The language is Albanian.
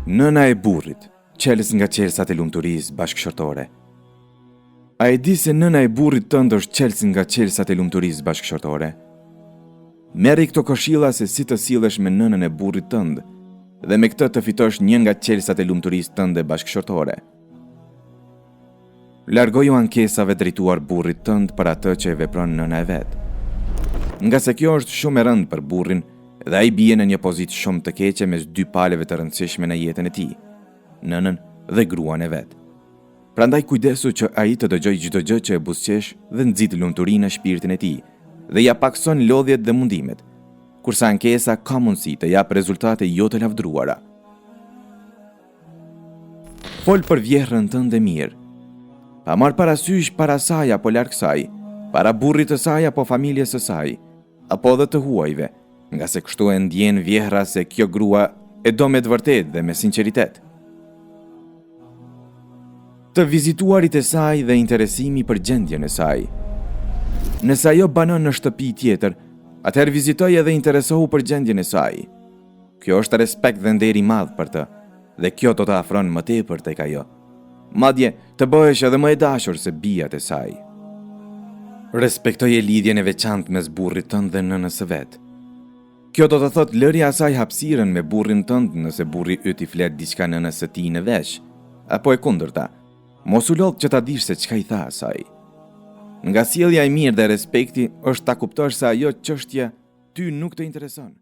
Nëna e burrit, qelës nga qelsat e lumturisë bashkëshortore. A e di se nëna e burrit tënd është qelës nga qelsat e lumturisë bashkëshortore? Merri këto këshilla se si të sillesh me nënën e burrit tënd, dhe me këtë të fitosh një nga qelsat e lumturisë tënde bashkëshortore. Largoju ankesave drejtuar burrit tënd për atë që e vepron nëna e vet. Nga se kjo është shumë e rëndë për burrin dhe ai bie në një pozitë shumë të keqe mes dy palëve të rëndësishme në jetën e tij, nënën dhe gruan e vet. Prandaj kujdesu që ai të dëgjojë çdo gjë që e buzëqesh dhe nxit lumturinë në shpirtin e tij dhe ja pakson lodhjet dhe mundimet, kurse ankesa ka mundësi të jap rezultate jo të lavdruara. Fol për vjehrën tënde mirë, pa marrë parasysh para saj apo larg saj, para burrit të saj apo familjes së saj, apo edhe të huajve, nga se kështu e ndjen vjehra se kjo grua e do me të vërtet dhe me sinqeritet. Të vizituarit e saj dhe interesimi për gjendjen e saj. Nëse ajo banon në shtëpi tjetër, atëherë vizitoj edhe interesohu për gjendjen e saj. Kjo është respekt dhe nder i madh për të, dhe kjo do të afron më tepër tek ajo. Madje të bëhesh edhe më e dashur se bijat e saj. Respektoje lidhjen e veçantë mes burrit tënd dhe nënës së vet. Kjo do të thotë lëri asaj hapësirën me burrin tënd nëse burri yt i flet diçka nënës së tij në vesh, apo e kundërta. Mos u lodh që ta dish se çka i tha asaj. Nga sjellja e mirë dhe respekti është ta kuptosh se ajo çështje ty nuk të intereson.